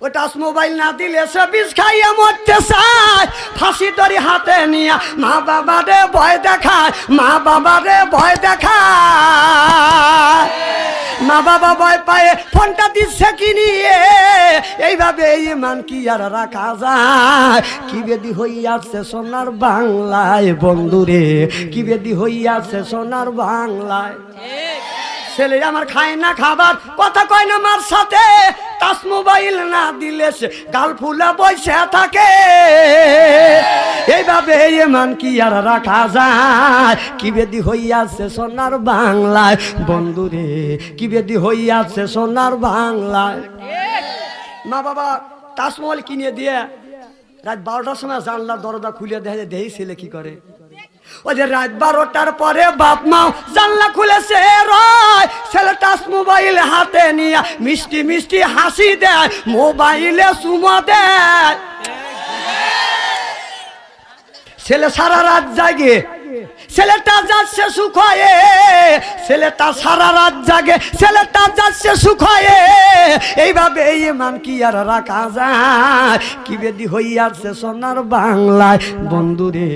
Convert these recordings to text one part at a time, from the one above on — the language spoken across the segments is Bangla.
ওই টাচ মোবাইল না দিলে সে বিষ খাইয়ে মরতে চায়, ফাঁসি দড়ি হাতে নিয়ে মা বাবারে ভয় দেখায়, মা বাবারে ভয় দেখায়। মা বাবা ভয় পায়ে ফোনটা দিচ্ছে কিনিয়ে, এইভাবে ইমান কি আর রাখা যায়? কি বেদি হইয়াছে সোনার বাংলায় বন্ধুরে, কি বেদি হইয়াছে সোনার বাংলায়। ছেলে আমার খায় না খাবার, কথা কয় না মার সাথে, টাচ মোবাইল না দিলে সে গাল ফুলে বসে থাকে। এইভাবে ইমান কি আর রাখা যায়? কি বেদি হইয়াছে সোনার বাংলায় বন্ধুরে, কি বেদি হইয়াছে সোনার বাংলায়। মা বাবা টাচ মোবাইল কিনে দিয়ে রাত 12টার সময় জানলার দরজা খুলে দেখে দেই ছেলে কি করে। ওই যে রাত 12টার পরে বাপ মাও জানলা খুলেছে রয়, ছেলে টাচ মোবাইল হাতে নিয়ে মিষ্টি মিষ্টি হাসি দেয়, মোবাইলে চুমো দেয়। ছেলে সারা রাত জাগে, ছেলেটা যাচ্ছে সুখ হয়ে, ছেলেটা সারা রাত জাগে, ছেলেটা যাচ্ছে সুখ হয়ে। এইভাবে ইমান কি আর রাখা যায়? কি বেদি হইয়াছে সোনার বাংলায় বন্ধুরে,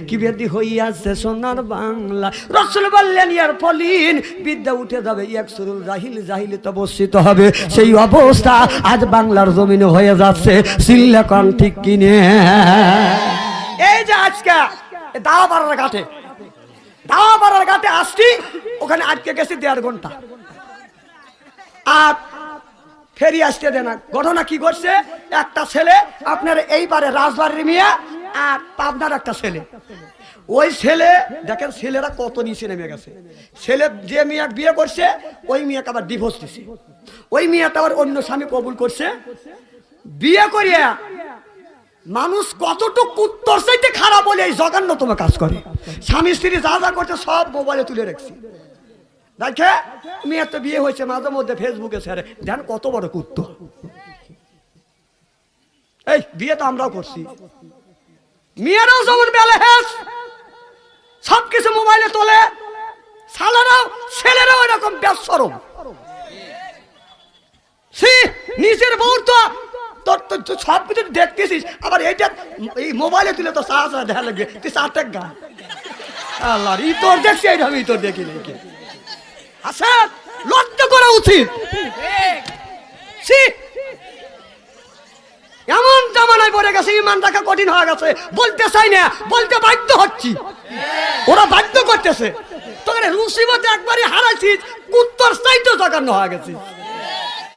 কি বেদি হইয়াছে সোনার বাংলা। রাসূল বললেন ইয়ার ফলিন বিদ্যা উঠে যাবে, ইয়াকসুরুল জাহিল জাহিলিতে বর্ষিত হবে। সেই অবস্থা আজ বাংলার জমিনে হয়ে যাচ্ছে। সিল্লা কোন ঠিক কিনে? এই যে আজকে দাওয়াপাড়ার ঘাটে, দাওয়াপাড়ার ঘাটে আসছি, ওখানে আজকে গেছি 1.5 ঘন্টা, আর ফেরি আসতে দেনা। ঘটনা কি করছে, একটা ছেলে আপনার এইবারে রাজবাড়ির মেয়ে, আর পাবনার একটা ছেলে। ওই ছেলে দেখেন ছেলেরা কত নিচে নেমে গেছে। ছেলে যে মেয়ে বিয়ে করছে ওই মেয়েকে আবার ডিভোর্স দিছে, ওই মেয়েটা আবার অন্য স্বামী কবুল করছে। বিয়ে করিয়া মানুষ কতটুকু কুত্তর চাইতে খারাপ বলে এই জঘন্যতম কাজ করে। স্বামী স্ত্রী যা যা করছে সব মোবাইলে তুলে রাখছি। দেখে মেয়ের তো বিয়ে হয়েছে, মাঝে মধ্যে ফেসবুকে ছেড়ে দেন কত বড় কুত্ত। এই বিয়ে তো আমরাও করছি, মেয়েরাও যেমন বেলে হেস সবকিছু মোবাইলে তোলে, শালারাও ছেলেরাও এরকম বেশরম। নিজের বউ তো সব কিছু দেখতেছিস, আবার এইটা এই মোবাইলে তুলে তো চা চা দেখা লাগবে, তুই চারটে গা আল্লাহ ই তোর দেখছি, এইটা আমি তোর দেখি দেখি। আচ্ছা লজ্জা করা উচিত। এমন জামানায় পড়ে গেছে, ইমান রাখা কঠিন হয়ে গেছে। বলতে চাই না, বলতে বাধ্য হচ্ছি, ওরা বাধ্য করতেছে। তোকে রুসিবত একবারই হারাইছিস, কুত্তর চাইতে জঘন্য হয়ে গেছে।